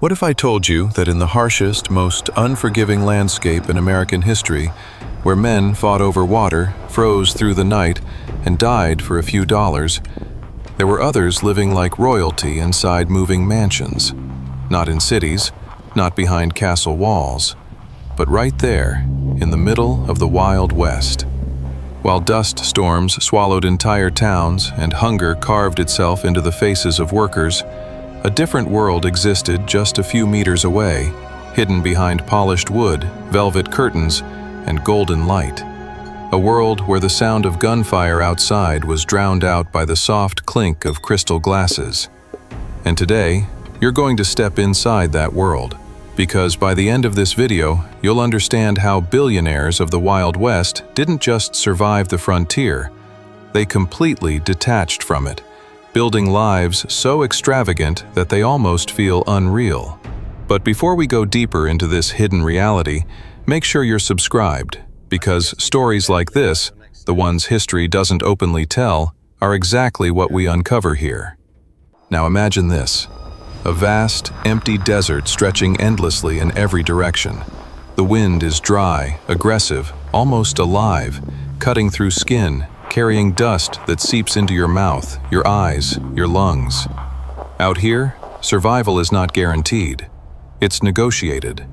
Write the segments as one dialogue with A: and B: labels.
A: What if I told you that in the harshest, most unforgiving landscape in American history, where men fought over water, froze through the night, and died for a few dollars, there were others living like royalty inside moving mansions, not in cities, not behind castle walls, but right there, in the middle of the Wild West. While dust storms swallowed entire towns and hunger carved itself into the faces of workers, a different world existed just a few meters away, hidden behind polished wood, velvet curtains, and golden light. A world where the sound of gunfire outside was drowned out by the soft clink of crystal glasses. And today, you're going to step inside that world, because by the end of this video, you'll understand how billionaires of the Wild West didn't just survive the frontier, they completely detached from it, building lives so extravagant that they almost feel unreal. But before we go deeper into this hidden reality, make sure you're subscribed, because stories like this, the ones history doesn't openly tell, are exactly what we uncover here. Now imagine this: a vast, empty desert stretching endlessly in every direction. The wind is dry, aggressive, almost alive, cutting through skin, carrying dust that seeps into your mouth, your eyes, your lungs. Out here, survival is not guaranteed. It's negotiated,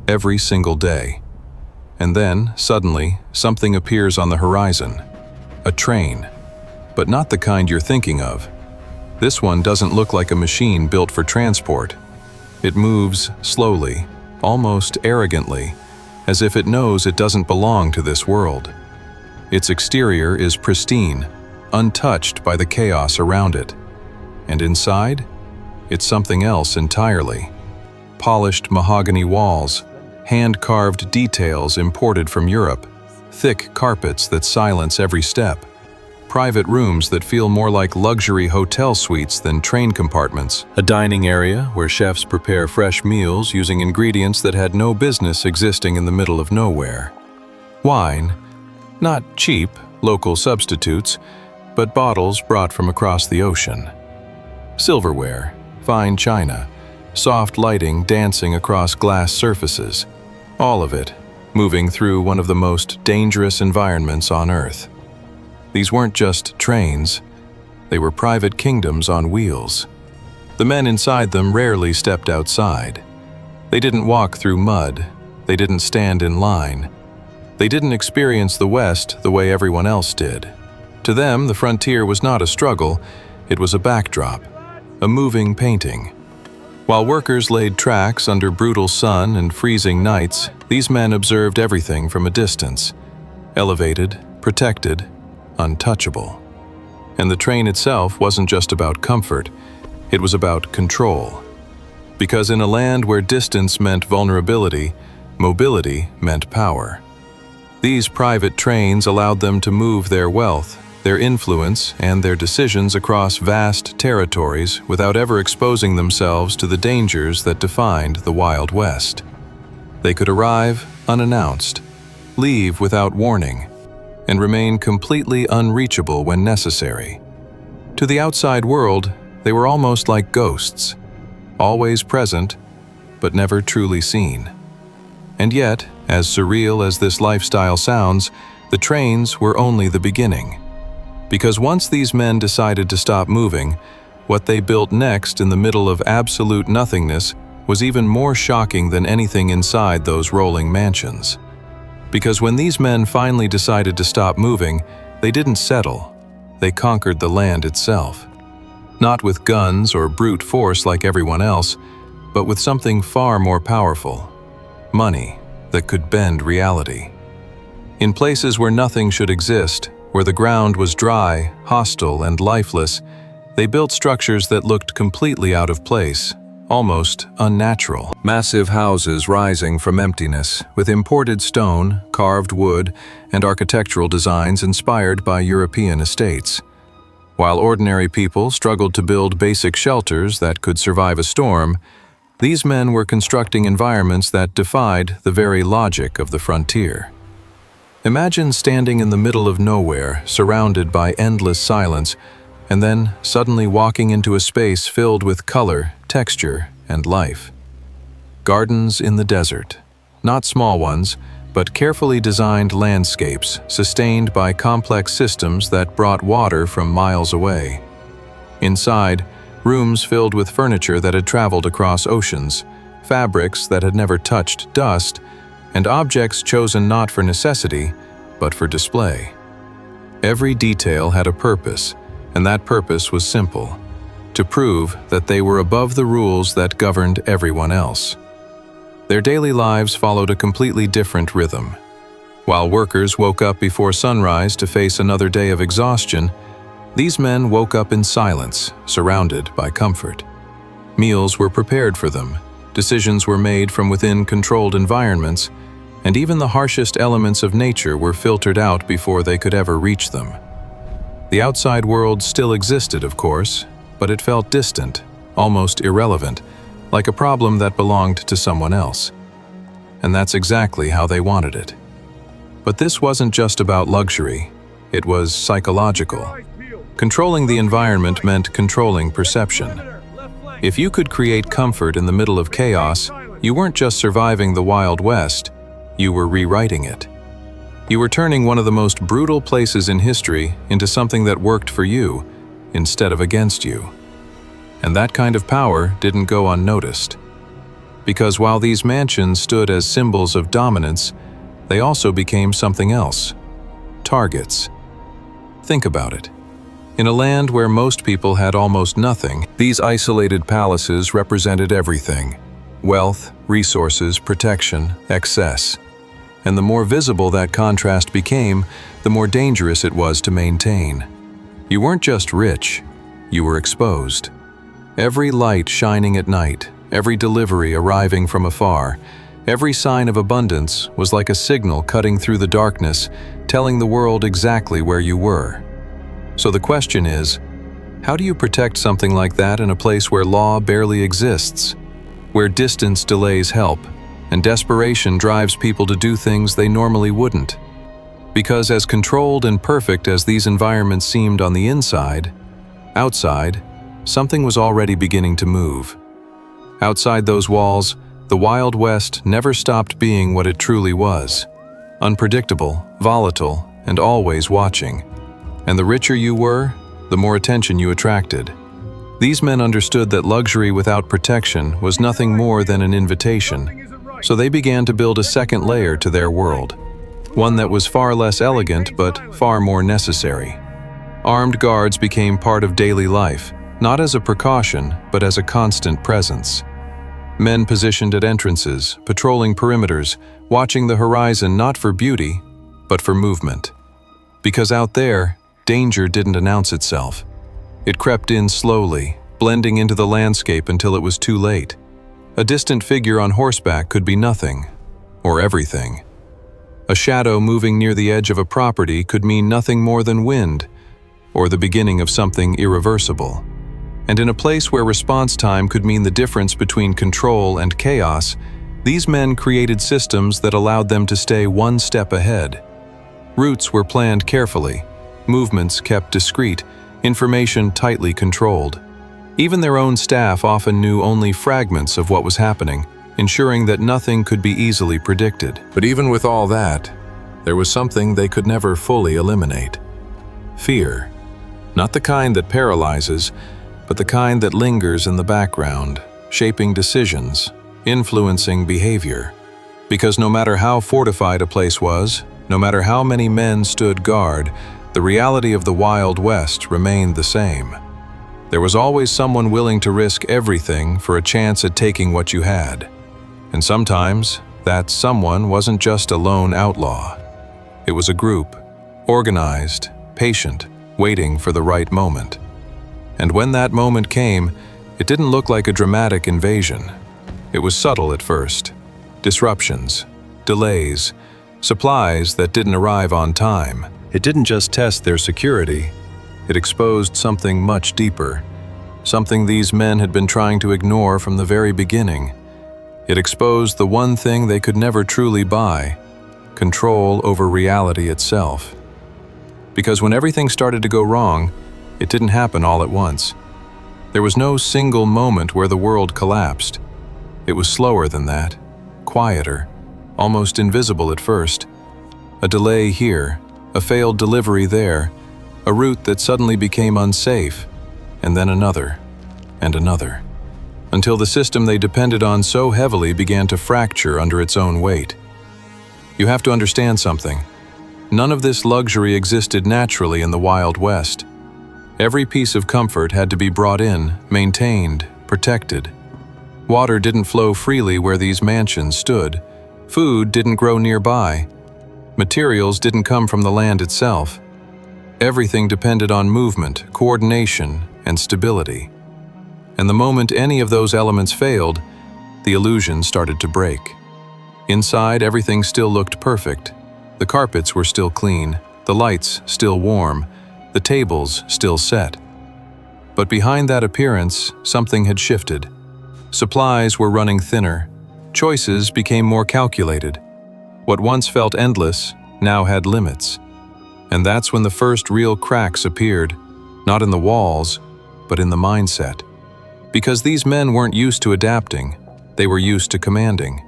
A: every single day. And then, suddenly, something appears on the horizon. A train. But not the kind you're thinking of. This one doesn't look like a machine built for transport. It moves slowly, almost arrogantly, as if it knows it doesn't belong to this world. Its exterior is pristine, untouched by the chaos around it. And inside, it's something else entirely. Polished mahogany walls, hand-carved details imported from Europe, thick carpets that silence every step, private rooms that feel more like luxury hotel suites than train compartments, a dining area where chefs prepare fresh meals using ingredients that had no business existing in the middle of nowhere. Wine, not cheap, local substitutes, but bottles brought from across the ocean. Silverware, fine china, soft lighting dancing across glass surfaces, all of it moving through one of the most dangerous environments on Earth. These weren't just trains, they were private kingdoms on wheels. The men inside them rarely stepped outside. They didn't walk through mud, they didn't stand in line. They didn't experience the West the way everyone else did. To them, the frontier was not a struggle, it was a backdrop, a moving painting. While workers laid tracks under brutal sun and freezing nights, these men observed everything from a distance, elevated, protected, untouchable. And the train itself wasn't just about comfort, it was about control. Because in a land where distance meant vulnerability, mobility meant power. These private trains allowed them to move their wealth, their influence, and their decisions across vast territories without ever exposing themselves to the dangers that defined the Wild West. They could arrive unannounced, leave without warning, and remain completely unreachable when necessary. To the outside world, they were almost like ghosts, always present, but never truly seen. And yet, as surreal as this lifestyle sounds, the trains were only the beginning. Because once these men decided to stop moving, what they built next in the middle of absolute nothingness was even more shocking than anything inside those rolling mansions. Because when these men finally decided to stop moving, they didn't settle. They conquered the land itself. Not with guns or brute force like everyone else, but with something far more powerful: money that could bend reality. In places where nothing should exist, where the ground was dry, hostile, and lifeless, they built structures that looked completely out of place, almost unnatural. Massive houses rising from emptiness, with imported stone, carved wood, and architectural designs inspired by European estates. While ordinary people struggled to build basic shelters that could survive a storm, these men were constructing environments that defied the very logic of the frontier. Imagine standing in the middle of nowhere, surrounded by endless silence, and then suddenly walking into a space filled with color, texture, and life. Gardens in the desert. Not small ones, but carefully designed landscapes sustained by complex systems that brought water from miles away. Inside, rooms filled with furniture that had traveled across oceans, fabrics that had never touched dust, and objects chosen not for necessity, but for display. Every detail had a purpose, and that purpose was simple: to prove that they were above the rules that governed everyone else. Their daily lives followed a completely different rhythm. While workers woke up before sunrise to face another day of exhaustion, these men woke up in silence, surrounded by comfort. Meals were prepared for them, decisions were made from within controlled environments, and even the harshest elements of nature were filtered out before they could ever reach them. The outside world still existed, of course, but it felt distant, almost irrelevant, like a problem that belonged to someone else. And that's exactly how they wanted it. But this wasn't just about luxury, it was psychological. Controlling the environment meant controlling perception. If you could create comfort in the middle of chaos, you weren't just surviving the Wild West, you were rewriting it. You were turning one of the most brutal places in history into something that worked for you, instead of against you. And that kind of power didn't go unnoticed. Because while these mansions stood as symbols of dominance, they also became something else: targets. Think about it. In a land where most people had almost nothing, these isolated palaces represented everything: wealth, resources, protection, excess. And the more visible that contrast became, the more dangerous it was to maintain. You weren't just rich, you were exposed. Every light shining at night, every delivery arriving from afar, every sign of abundance was like a signal cutting through the darkness, telling the world exactly where you were. So the question is, how do you protect something like that in a place where law barely exists, where distance delays help, and desperation drives people to do things they normally wouldn't? Because as controlled and perfect as these environments seemed on the inside, outside, something was already beginning to move. Outside those walls, the Wild West never stopped being what it truly was: unpredictable, volatile, and always watching. And the richer you were, the more attention you attracted. These men understood that luxury without protection was nothing more than an invitation, so they began to build a second layer to their world, one that was far less elegant but far more necessary. Armed guards became part of daily life, not as a precaution, but as a constant presence. Men positioned at entrances, patrolling perimeters, watching the horizon not for beauty, but for movement. Because out there, danger didn't announce itself. It crept in slowly, blending into the landscape until it was too late. A distant figure on horseback could be nothing, or everything. A shadow moving near the edge of a property could mean nothing more than wind, or the beginning of something irreversible. And in a place where response time could mean the difference between control and chaos, these men created systems that allowed them to stay one step ahead. Routes were planned carefully, movements kept discreet, information tightly controlled. Even their own staff often knew only fragments of what was happening, ensuring that nothing could be easily predicted. But even with all that, there was something they could never fully eliminate: fear. Not the kind that paralyzes, but the kind that lingers in the background, shaping decisions, influencing behavior. Because no matter how fortified a place was, no matter how many men stood guard, the reality of the Wild West remained the same. There was always someone willing to risk everything for a chance at taking what you had. And sometimes, that someone wasn't just a lone outlaw. It was a group, organized, patient, waiting for the right moment. And when that moment came, it didn't look like a dramatic invasion. It was subtle at first. Disruptions, delays, supplies that didn't arrive on time. It didn't just test their security, it exposed something much deeper, something these men had been trying to ignore from the very beginning. It exposed the one thing they could never truly buy: control over reality itself. Because when everything started to go wrong, it didn't happen all at once. There was no single moment where the world collapsed. It was slower than that, quieter, almost invisible at first. A delay here, a failed delivery there, a route that suddenly became unsafe, and then another, and another, until the system they depended on so heavily began to fracture under its own weight. You have to understand something. None of this luxury existed naturally in the Wild West. Every piece of comfort had to be brought in, maintained, protected. Water didn't flow freely where these mansions stood. Food didn't grow nearby. Materials didn't come from the land itself. Everything depended on movement, coordination, and stability. And the moment any of those elements failed, the illusion started to break. Inside, everything still looked perfect. The carpets were still clean, the lights still warm, the tables still set. But behind that appearance, something had shifted. Supplies were running thinner. Choices became more calculated. What once felt endless now had limits. And that's when the first real cracks appeared, not in the walls, but in the mindset. Because these men weren't used to adapting, they were used to commanding.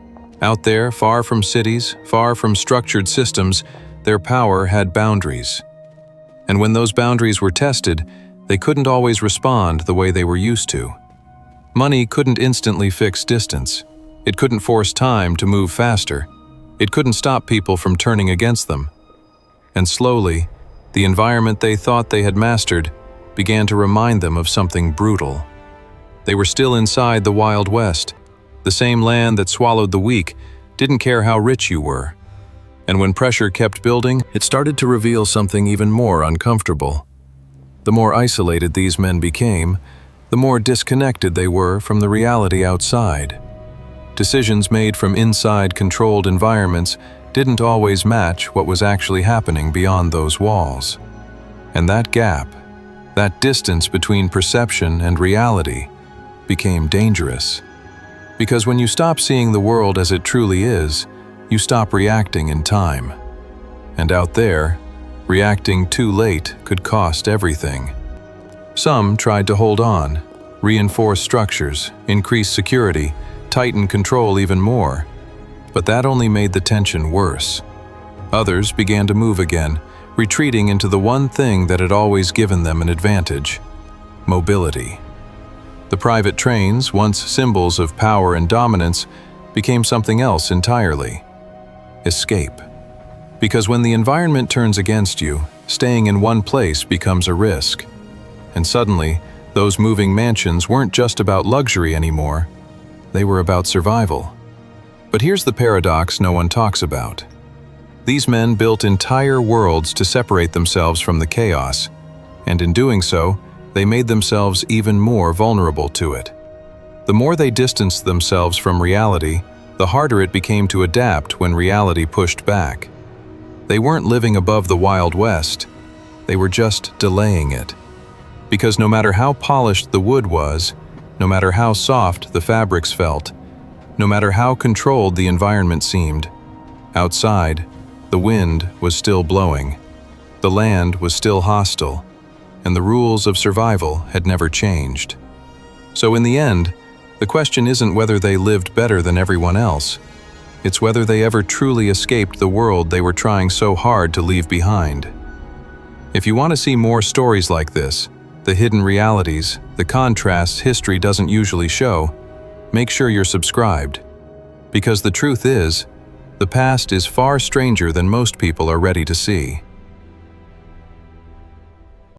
A: Out there, far from cities, far from structured systems, their power had boundaries. And when those boundaries were tested, they couldn't always respond the way they were used to. Money couldn't instantly fix distance. It couldn't force time to move faster. It couldn't stop people from turning against them. And slowly, the environment they thought they had mastered began to remind them of something brutal. They were still inside the Wild West. The same land that swallowed the weak didn't care how rich you were. And when pressure kept building, it started to reveal something even more uncomfortable. The more isolated these men became, the more disconnected they were from the reality outside. Decisions made from inside controlled environments didn't always match what was actually happening beyond those walls. And that gap, that distance between perception and reality, became dangerous. Because when you stop seeing the world as it truly is, you stop reacting in time. And out there, reacting too late could cost everything. Some tried to hold on, reinforce structures, increase security, tighten control even more. But that only made the tension worse. Others began to move again, retreating into the one thing that had always given them an advantage: mobility. The private trains, once symbols of power and dominance, became something else entirely: escape. Because when the environment turns against you, staying in one place becomes a risk. And suddenly, those moving mansions weren't just about luxury anymore. They were about survival. But here's the paradox no one talks about. These men built entire worlds to separate themselves from the chaos, and in doing so, they made themselves even more vulnerable to it. The more they distanced themselves from reality, the harder it became to adapt when reality pushed back. They weren't living above the Wild West, they were just delaying it. Because no matter how polished the wood was, no matter how soft the fabrics felt, no matter how controlled the environment seemed, outside, the wind was still blowing, the land was still hostile, and the rules of survival had never changed. So in the end, the question isn't whether they lived better than everyone else. It's whether they ever truly escaped the world they were trying so hard to leave behind. If you want to see more stories like this, the hidden realities, the contrasts history doesn't usually show, make sure you're subscribed. Because the truth is, the past is far stranger than most people are ready to see.